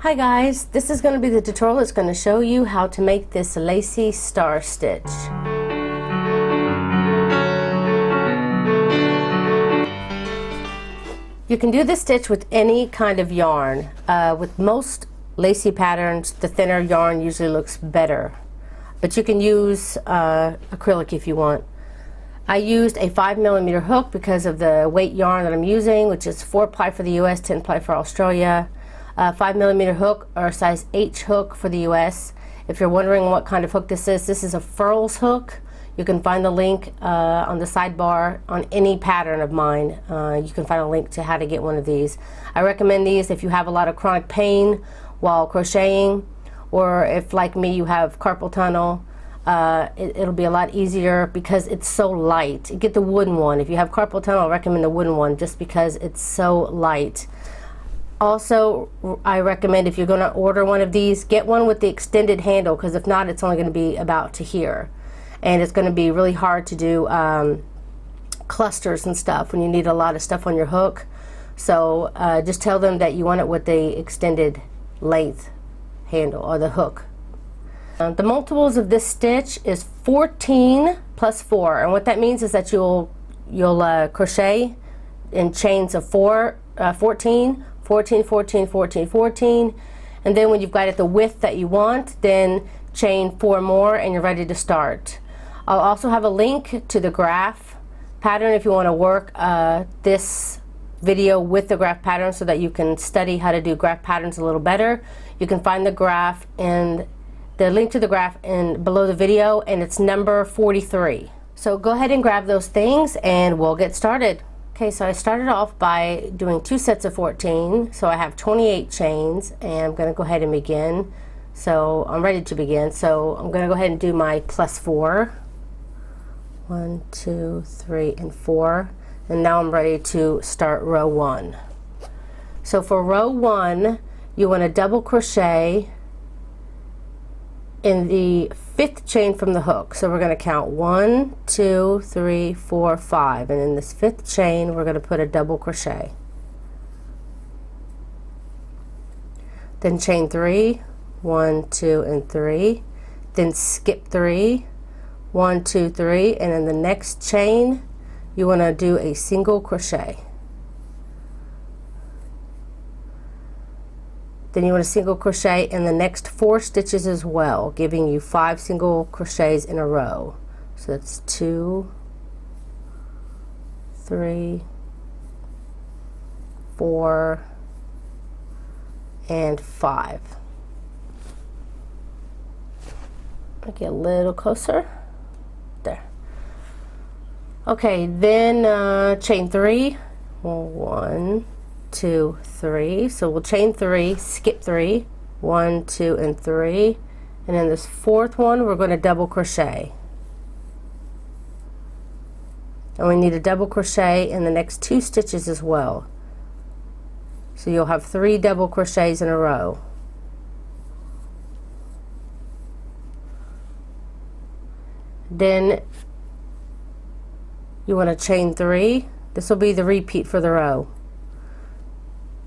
Hi guys, this is going to be the tutorial that's going to show you how to make this lacy star stitch. You can do this stitch with any kind of yarn. With most lacy patterns, the thinner yarn usually looks better, but you can use acrylic if you want. I used a 5mm hook because of the weight yarn that I'm using, which is 4-ply for the US, 10-ply for Australia. 5mm hook or size H hook for the US. If you're wondering what kind of hook this is a furls hook. You can find the link on the sidebar on any pattern of mine. You can find a link to how to get one of these. I recommend these if you have a lot of chronic pain while crocheting, or if like me you have carpal tunnel. It'll be a lot easier because it's so light. Get the wooden one. If you have carpal tunnel, I recommend the wooden one just because it's so light. Also, I recommend if you're going to order one of these, get one with the extended handle, because if not, it's only going to be about to here. And it's going to be really hard to do clusters and stuff when you need a lot of stuff on your hook. So just tell them that you want it with the extended length handle or the hook. The multiples of this stitch is 14 plus 4, and what that means is that you'll crochet in chains of 14, 14, 14, 14, 14, and then when you've got it the width that you want, then chain 4 more and you're ready to start. I'll also have a link to the graph pattern if you want to work this video with the graph pattern so that you can study how to do graph patterns a little better. You can find the graph and the link to the graph below the video, and it's number 43. So go ahead and grab those things and we'll get started. Okay, so I started off by doing 2 sets of 14, so I have 28 chains, and I'm going to go ahead and begin. So I'm ready to begin, so I'm going to go ahead and do my plus 4. 1, 2, 3, and 4, and now I'm ready to start row 1. So for row 1, you want to double crochet in the 5th chain from the hook. So we're going to count 1, 2, 3, 4, 5, and in this 5th chain we're going to put a double crochet. Then chain 3, 1, 2, and 3, then skip 3, 1, 2, 3, and in the next chain you want to do a single crochet. Then you want to single crochet in the next 4 stitches as well, giving you 5 single crochets in a row. So that's 2, 3, 4, and 5. I'll get a little closer. There. Okay, then chain 3. 1, 2, 3. So we'll chain 3, skip 3, 1, 2, and 3, and in this 4th one we're going to double crochet, and we need a double crochet in the next 2 stitches as well. So you'll have 3 double crochets in a row. Then you want to chain 3. This will be the repeat for the row.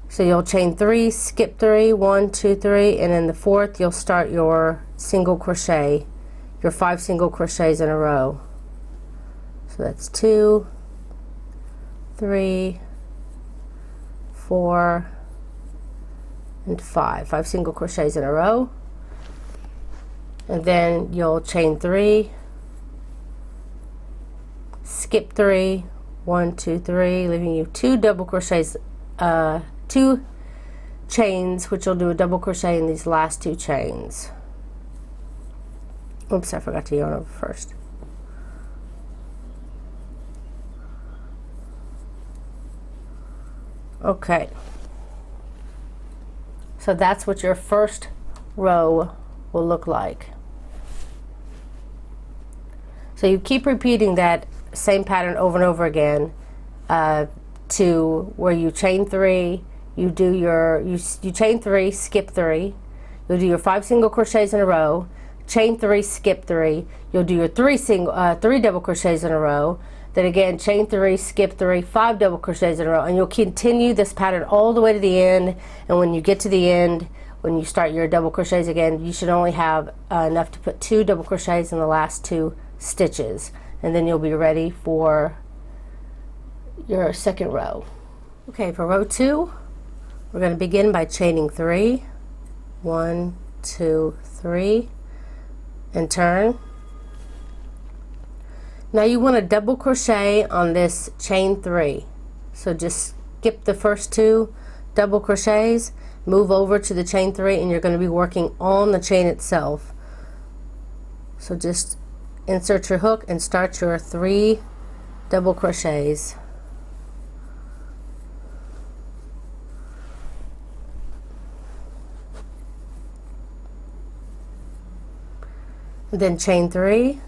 So you'll chain 3, skip 3, 1, 2, 3, and in the 4th you'll start your single crochet, your 5 single crochets in a row. So that's 2, 3, 4, and 5. 5 single crochets in a row. And then you'll chain 3, skip 3, 1, 2, 3, leaving you 2 double crochets, 2 chains, which will do a double crochet in these last 2 chains. Oops, I forgot to yarn over first. Okay, so that's what your first row will look like. So you keep repeating that same pattern over and over again to where you chain 3, you do your you chain 3, skip 3, you'll do your 5 single crochets in a row, chain 3, skip 3, you'll do your 3 double crochets in a row, then again chain 3, skip 3, 5 double crochets in a row, and you'll continue this pattern all the way to the end. And when you get to the end, when you start your double crochets again, you should only have enough to put 2 double crochets in the last 2 stitches, and then you'll be ready for your second row. Okay, for row 2, we're going to begin by chaining 3. 1, 2, 3, and turn. Now you want to double crochet on this chain 3. So just skip the first 2 double crochets, move over to the chain 3, and you're going to be working on the chain itself. So just insert your hook and start your 3 double crochets. Then chain 3.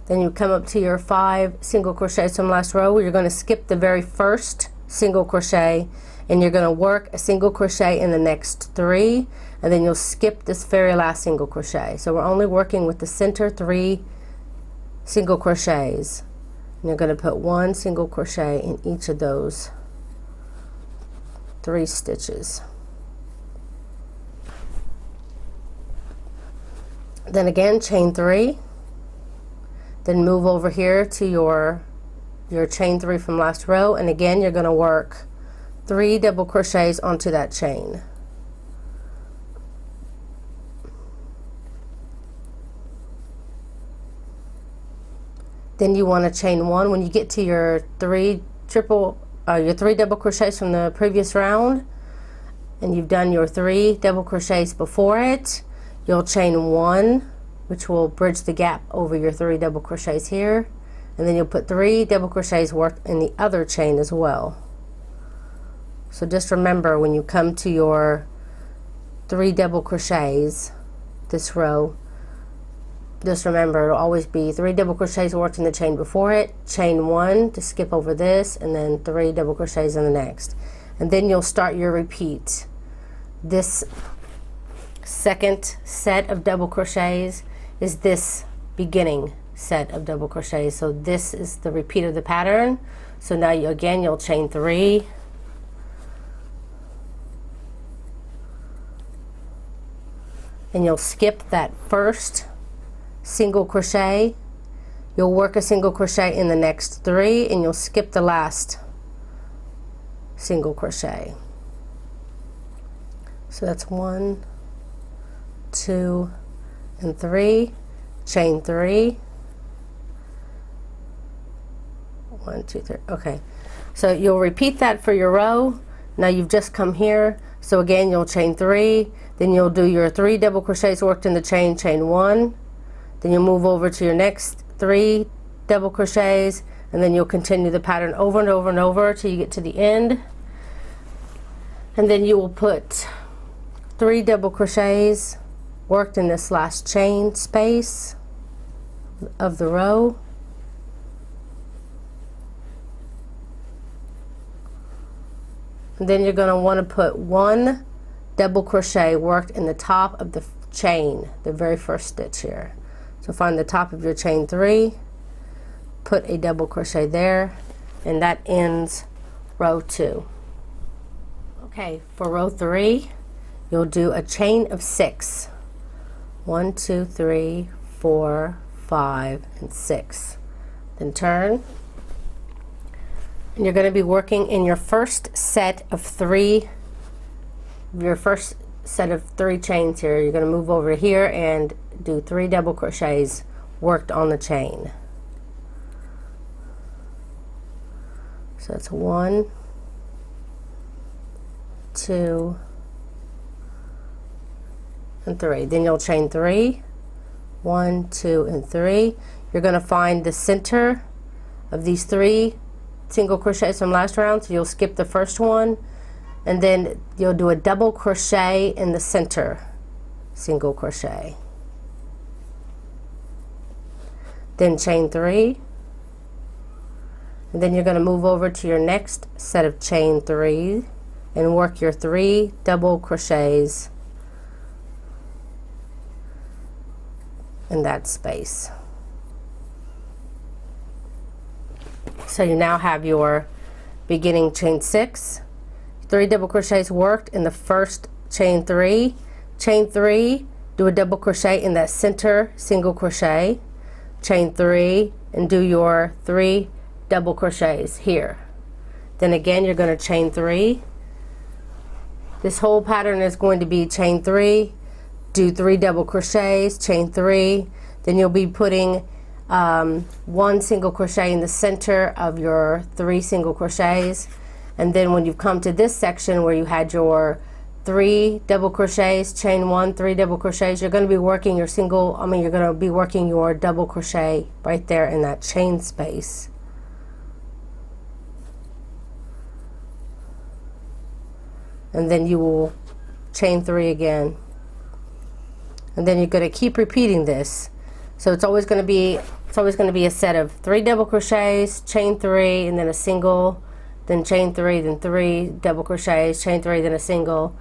Then you come up to your 5 single crochets from last row. You're going to skip the very first single crochet, and you're going to work a single crochet in the next 3, and then you'll skip this very last single crochet. So we're only working with the center 3 single crochets, and you're going to put 1 single crochet in each of those 3 stitches. Then again, chain 3, then move over here to your chain 3 from last row, and again you're going to work 3 double crochets onto that chain. Then you want to chain 1 when you get to your 3 double crochets from the previous round, and you've done your 3 double crochets before it. You'll chain 1, which will bridge the gap over your 3 double crochets here, and then you'll put 3 double crochets worked in the other chain as well. So just remember, when you come to your 3 double crochets this row, just remember it'll always be 3 double crochets worked in the chain before it, chain 1 to skip over this, and then 3 double crochets in the next, and then you'll start your repeat. This second set of double crochets is this beginning set of double crochets, so this is the repeat of the pattern. So now you'll chain 3, and you'll skip that first single crochet. You'll work a single crochet in the next 3, and you'll skip the last single crochet. So that's 1, 2, and 3, chain 3, 1, 2, 3. Okay, so you'll repeat that for your row. Now you've just come here, so again you'll chain 3, then you'll do your 3 double crochets worked in the chain, chain 1, then you'll move over to your next 3 double crochets, and then you'll continue the pattern over and over and over till you get to the end, and then you will put 3 double crochets worked in this last chain space of the row, and then you're going to want to put 1 double crochet worked in the top of the chain, the very first stitch here. So find the top of your chain 3, put a double crochet there, and that ends row 2. Okay, for row 3 you'll do a chain of 6. 1, 2, 3, 4, 5, and 6. Then turn, and you're going to be working in your first set of 3 chains here. You're going to move over here and do 3 double crochets worked on the chain. So that's 1, 2, and 3. Then you'll chain 3, 1, 2, and 3. You're going to find the center of these 3 single crochets from last round, so you'll skip the first one, and then you'll do a double crochet in the center single crochet. Then chain 3, and then you're going to move over to your next set of chain 3 and work your 3 double crochets in that space. So you now have your beginning chain 6, 3 double crochets worked in the first chain 3, chain 3, do a double crochet in that center single crochet, chain 3, and do your 3 double crochets here. Then again you're going to chain 3. This whole pattern is going to be chain 3, do 3 double crochets, chain 3, then you'll be putting 1 single crochet in the center of your 3 single crochets, and then when you've come to this section where you had your 3 double crochets, chain 1, 3 double crochets, you're going to be working your you're going to be working your double crochet right there in that chain space. And then you will chain 3 again. And then you're going to keep repeating this. So it's always going to be a set of 3 double crochets, chain 3, and then a single, then chain 3, then 3 double crochets, chain 3, then a single,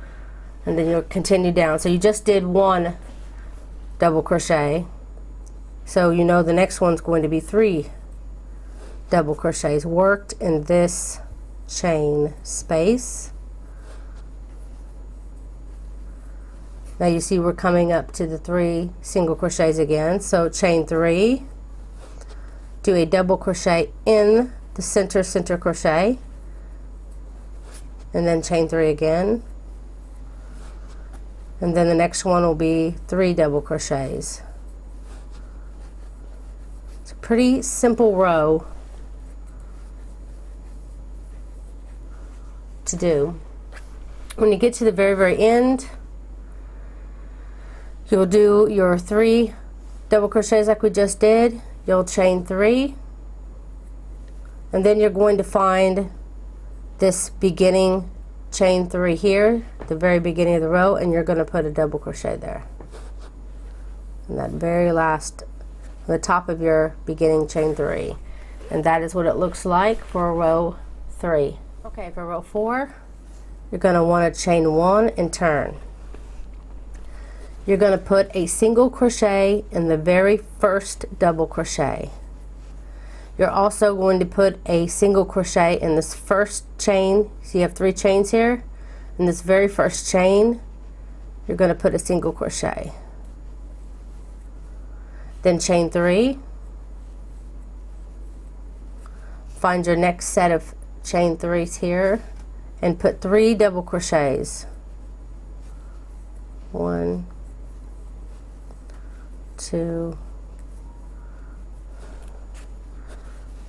and then you'll continue down. So you just did 1 double crochet, so you know the next one's going to be 3 double crochets worked in this chain space. Now you see we're coming up to the 3 single crochets again, so chain 3, do a double crochet in the center crochet, and then chain 3 again, and then the next one will be 3 double crochets. It's a pretty simple row to do. When you get to the very end, you'll do your 3 double crochets like we just did. You'll chain 3, and then you're going to find this beginning chain 3 here, the very beginning of the row, and you're going to put a double crochet there. And that very last, the top of your beginning chain 3. And that is what it looks like for row 3. Okay, for row 4, you're going to want to chain 1 and turn. You're going to put a single crochet in the very first double crochet. You're also going to put a single crochet in this first chain. So you have 3 chains here. In this very first chain, you're going to put a single crochet. Then chain 3. Find your next set of chain 3s here and put 3 double crochets. 1, 2,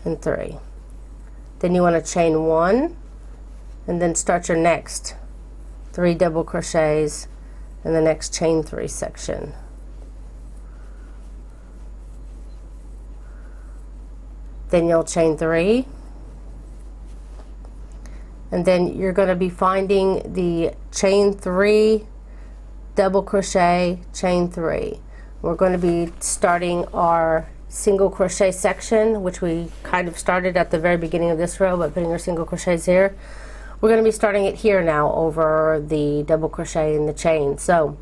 and 3. Then you want to chain 1 and then start your next 3 double crochets in the next chain 3 section. Then you'll chain 3, and then you're going to be finding the chain 3 double crochet, chain 3. We're going to be starting our single crochet section, which we kind of started at the very beginning of this row, but putting our single crochets here. We're going to be starting it here now over the double crochet in the chain. So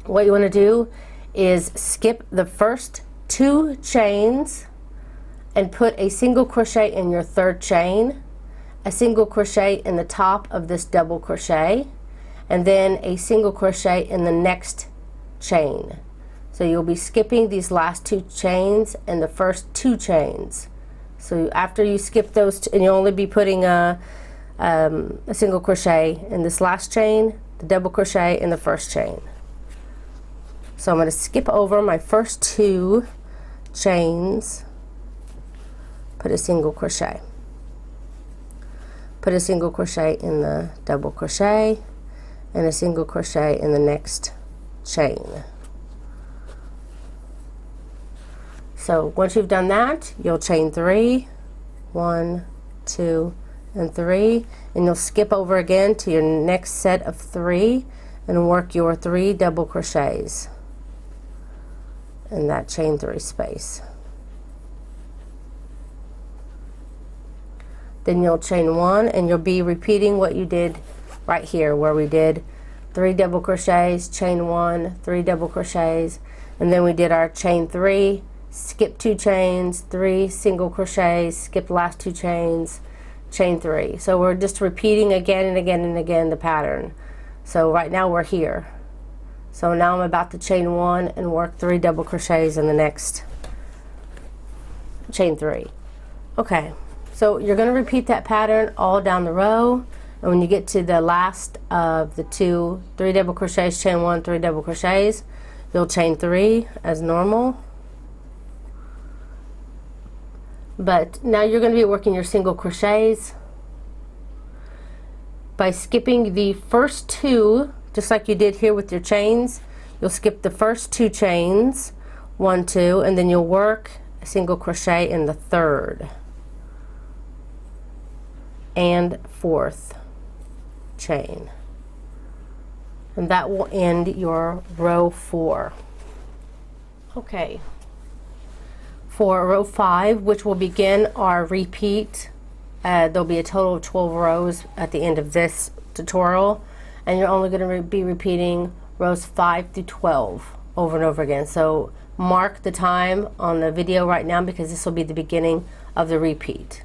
what you want to do is skip the first 2 chains and put a single crochet in your 3rd chain, a single crochet in the top of this double crochet, and then a single crochet in the next chain. So you'll be skipping these last 2 chains and the first 2 chains. So after you skip those, and you'll only be putting a single crochet in this last chain, the double crochet in the first chain. So I'm going to skip over my first 2 chains, put a single crochet. Put a single crochet in the double crochet and a single crochet in the next chain. So once you've done that, you'll chain 3, 1, 2, and 3, and you'll skip over again to your next set of 3 and work your 3 double crochets in that chain 3 space. Then you'll chain 1, and you'll be repeating what you did right here, where we did 3 double crochets, chain 1, 3 double crochets, and then we did our chain 3, skip 2 chains, 3 single crochets, skip the last 2 chains, chain 3. So we're just repeating again and again and again the pattern. So right now we're here. So now I'm about to chain 1 and work 3 double crochets in the next chain 3. Okay, so you're going to repeat that pattern all down the row, and when you get to the last of the 3 double crochets, chain 1, 3 double crochets, you'll chain 3 as normal. But now you're going to be working your single crochets by skipping the first 2, just like you did here with your chains. You'll skip the first 2 chains, 1, 2, and then you'll work a single crochet in the 3rd and 4th chain, and that will end your row 4. Okay, for row 5, which will begin our repeat, there'll be a total of 12 rows at the end of this tutorial, and you're only going to be repeating rows 5 through 12 over and over again. So mark the time on the video right now, because this will be the beginning of the repeat.